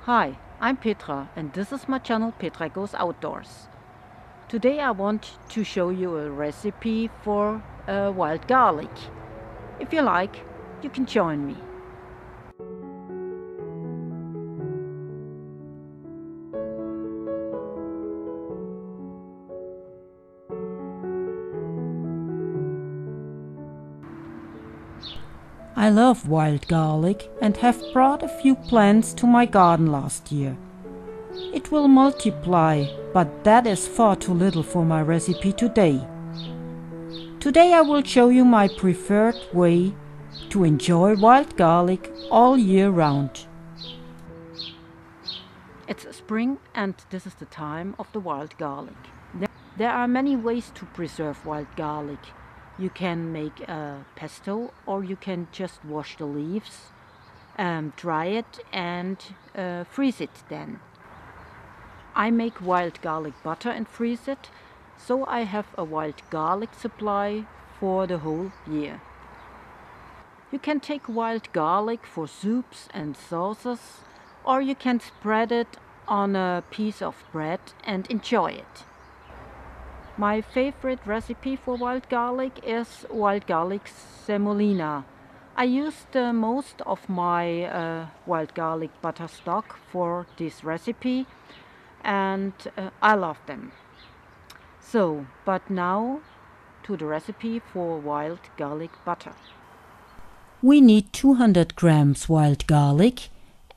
Hi, I'm Petra and this is my channel Petra Goes Outdoors. Today I want to show you a recipe for wild garlic. If you like, you can join me. I love wild garlic and have brought a few plants to my garden last year. It will multiply, but that is far too little for my recipe today. Today I will show you my preferred way to enjoy wild garlic all year round. It's spring and this is the time of the wild garlic. There are many ways to preserve wild garlic. You can make a pesto or you can just wash the leaves, dry it and freeze it then. I make wild garlic butter and freeze it, so I have a wild garlic supply for the whole year. You can take wild garlic for soups and sauces, or you can spread it on a piece of bread and enjoy it. My favorite recipe for wild garlic is wild garlic semolina. I used most of my wild garlic butter stock for this recipe and I love them. But now to the recipe for wild garlic butter. We need 200 grams wild garlic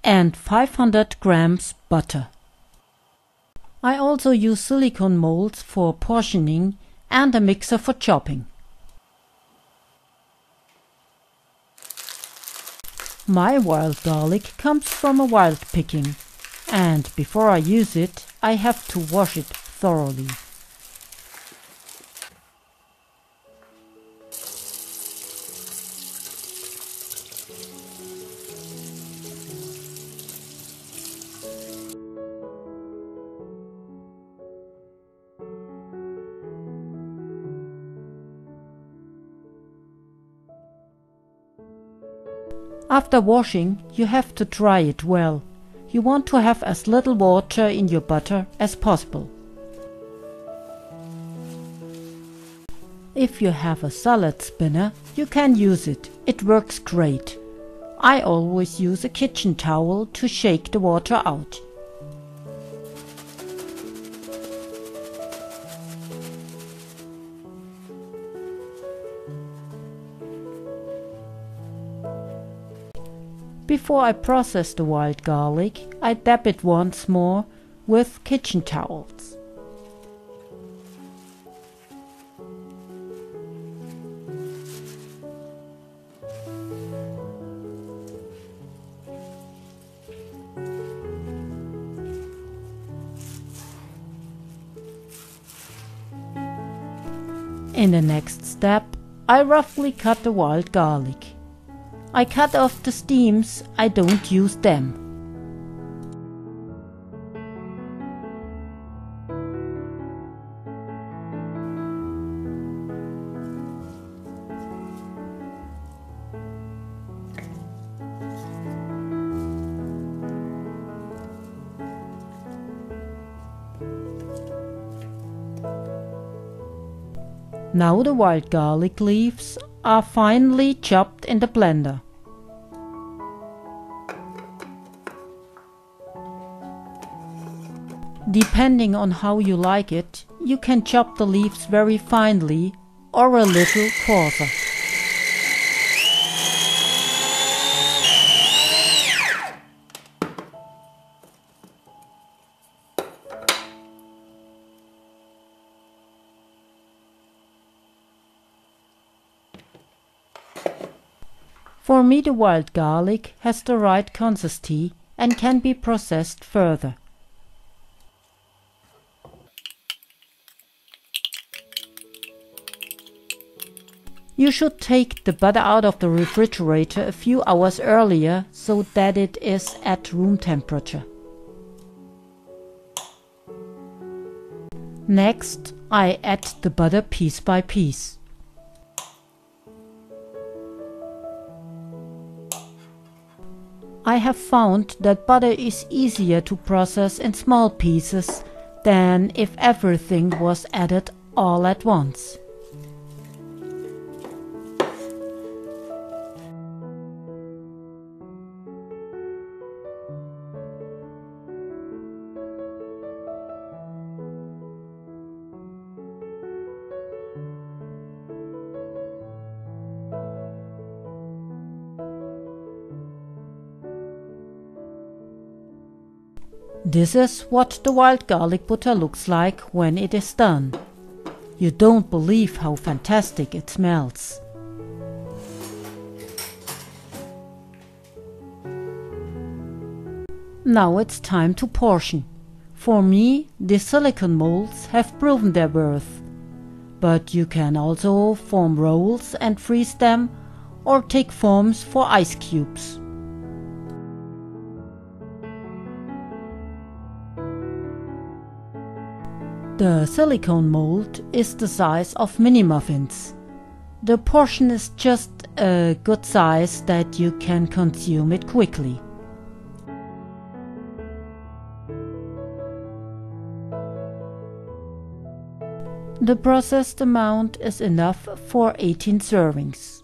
and 500 grams butter. I also use silicone molds for portioning and a mixer for chopping. My wild garlic comes from a wild picking, and before I use it, I have to wash it thoroughly. After washing, you have to dry it well. You want to have as little water in your butter as possible. If you have a salad spinner, you can use it. It works great. I always use a kitchen towel to shake the water out. Before I process the wild garlic, I dab it once more with kitchen towels. In the next step, I roughly cut the wild garlic. I cut off the stems, I don't use them. Now the wild garlic leaves are finely chopped in the blender. Depending on how you like it, you can chop the leaves very finely or a little coarser. For me, the wild garlic has the right consistency and can be processed further. You should take the butter out of the refrigerator a few hours earlier so that it is at room temperature. Next, I add the butter piece by piece. I have found that butter is easier to process in small pieces than if everything was added all at once. This is what the wild garlic butter looks like when it is done. You don't believe how fantastic it smells. Now it's time to portion. For me, the silicone molds have proven their worth. But you can also form rolls and freeze them, or take forms for ice cubes. The silicone mold is the size of mini muffins. The portion is just a good size that you can consume it quickly. The processed amount is enough for 18 servings.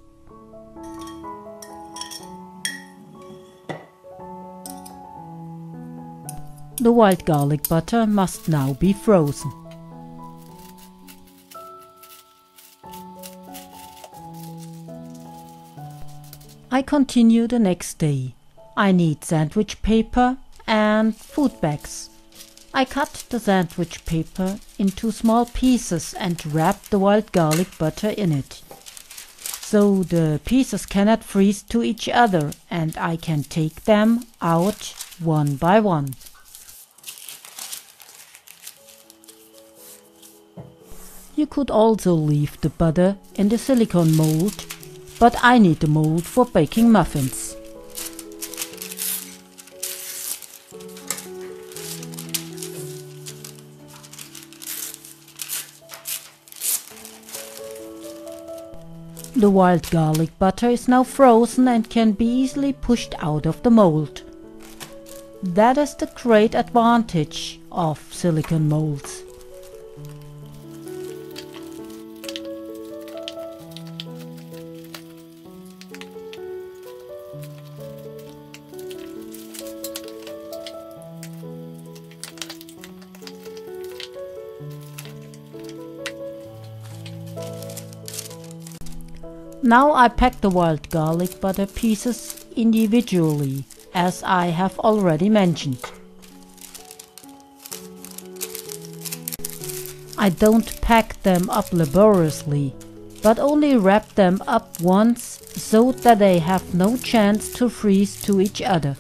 The wild garlic butter must now be frozen. I continue the next day. I need sandwich paper and food bags. I cut the sandwich paper into small pieces and wrap the wild garlic butter in it. So the pieces cannot freeze to each other and I can take them out one by one. You could also leave the butter in the silicone mold, but I need the mold for baking muffins. The wild garlic butter is now frozen and can be easily pushed out of the mold. That is the great advantage of silicone molds. Now I pack the wild garlic butter pieces individually, as I have already mentioned. I don't pack them up laboriously, but only wrap them up once so that they have no chance to freeze to each other.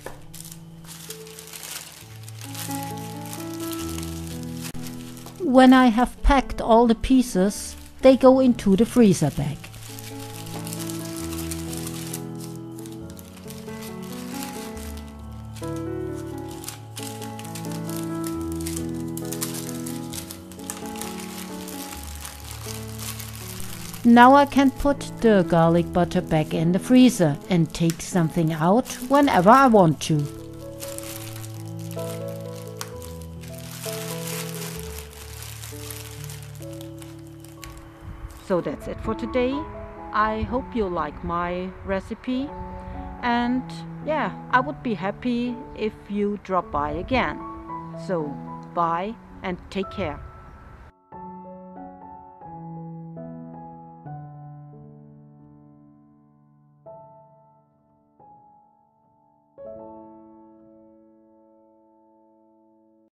When I have packed all the pieces, they go into the freezer bag. Now I can put the garlic butter back in the freezer and take something out whenever I want to. So that's it for today. I hope you like my recipe, and yeah, I would be happy if you drop by again. So bye and take care.